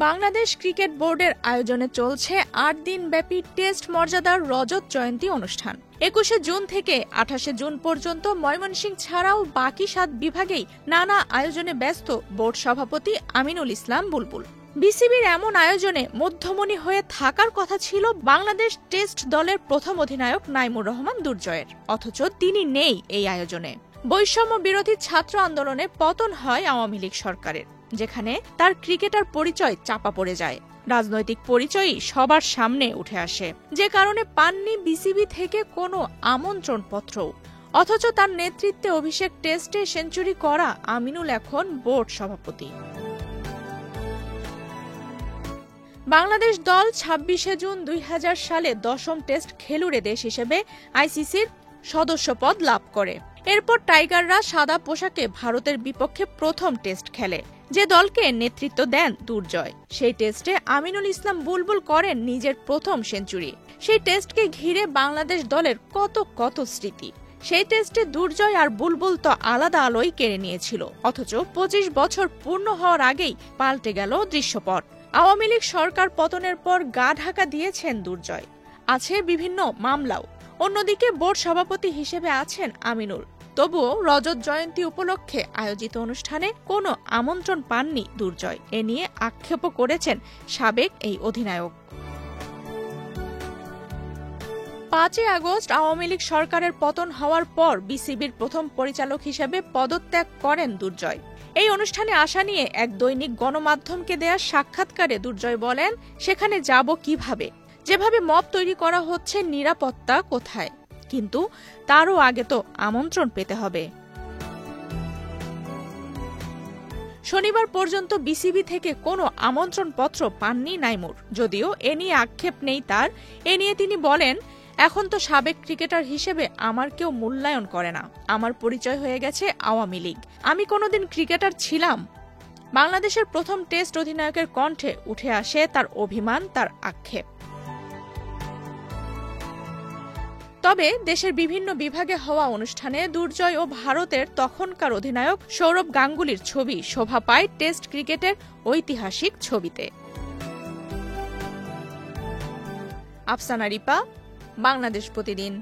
Bangladesh cricket বোর্ডের আয়োজনে চলছে ৮ দিনব্যাপী টেস্ট মর্যাদার রজত জয়ন্তী অনুষ্ঠান। ২১শে জুন থেকে ২৮শে জুন পর্যন্ত ময়মনসিংহ ছাড়াও বাকি ৭ বিভাগেই নানা আয়োজনে ব্যস্ত বোর্ড সভাপতি আমিনুল ইসলাম বুলবুল। বিসিবির এমন আয়োজনে মধ্যমণি হয়ে থাকার কথা ছিল বাংলাদেশ টেস্ট দলের প্রথম অধিনায়ক নাইমুর রহমান দুর্জয়ের, অথচ তিনি নেই এই আয়োজনে। বৈষম্য বিরোধী ছাত্র আন্দোলনে পতন হয় আওয়ামী লীগ সরকারের, যেখানে তার ক্রিকেটার পরিচয় চাপা পড়ে যায়। রাজনৈতিক পরিচয়ই সবার সামনে উঠে আসে, যে কারণে পাননি বিসিবি থেকে কোনো আমন্ত্রণপত্র। অথচ তার নেতৃত্বে অভিষেক টেস্টে সেঞ্চুরি করা আমিনুল এখন বোর্ড সভাপতি। বাংলাদেশ দল ২৬শে জুন ২০০০ সালে ১০ম টেস্ট খেলুড়ে দেশ হিসেবে আইসিসির সদস্যপদ লাভ করে। এরপর টাইগাররা সাদা পোশাকে ভারতের বিপক্ষে প্রথম টেস্ট খেলে, যে দলকে নেতৃত্ব দেন দুর্জয়। সেই টেস্টে আমিনুল ইসলাম বুলবুল করেন নিজের প্রথম সেঞ্চুরি। সেই টেস্টকে ঘিরে বাংলাদেশ দলের কত স্মৃতি। সেই টেস্টে দুর্জয় আর বুলবুল তো আলাদা আলোয় কেড়ে নিয়েছিল, অথচ ২৫ বছর পূর্ণ হওয়ার আগেই পাল্টে গেল দৃশ্যপট। আওয়ামী লীগ সরকার পতনের পর গা ঢাকা দিয়েছেন দুর্জয়, আছে বিভিন্ন মামলাও। অন্যদিকে বোর্ড সভাপতি হিসেবে আছেন আমিনুল। তবুও রজত জয়ন্তী উপলক্ষে আয়োজিত অনুষ্ঠানে কোনো আমন্ত্রণ পাননি দুর্জয়। এ নিয়ে আক্ষেপও করেছেন সাবেক এই অধিনায়ক। ৫ই আগস্ট আওয়ামী লীগ সরকারের পতন হওয়ার পর বিসিবির প্রথম পরিচালক হিসেবে পদত্যাগ করেন দুর্জয়। এই অনুষ্ঠানে আসা নিয়ে এক দৈনিক গণমাধ্যমকে দেয়া সাক্ষাৎকারে দুর্জয় বলেন, সেখানে যাব কিভাবে, যেভাবে মব তৈরি করা হচ্ছে, নিরাপত্তা কোথায়? কিন্তু তারও আগে তো আমন্ত্রণ পেতে হবে। শনিবার পর্যন্ত বিসিবি থেকে কোনো আমন্ত্রণপত্র পাননি নাইমুর। যদিও এ নিয়ে আক্ষেপ নেই তার। এ নিয়ে তিনি বলেন, এখন তো সাবেক ক্রিকেটার হিসেবে আমার কেউ মূল্যায়ন করে না। আমার পরিচয় হয়ে গেছে আওয়ামী লীগ। আমি কোনোদিন ক্রিকেটার ছিলাম? বাংলাদেশের প্রথম টেস্ট অধিনায়কের কণ্ঠে উঠে আসে তার অভিমান, তার আক্ষেপ। তবে দেশের বিভিন্ন বিভাগে হওয়া অনুষ্ঠানে দুর্জয় ও ভারতের তখনকার অধিনায়ক সৌরভ গাঙ্গুলির ছবি শোভা পায় টেস্ট ক্রিকেটের ঐতিহাসিক ছবিতে। আফসানা রিপা, বাংলাদেশ প্রতিদিন।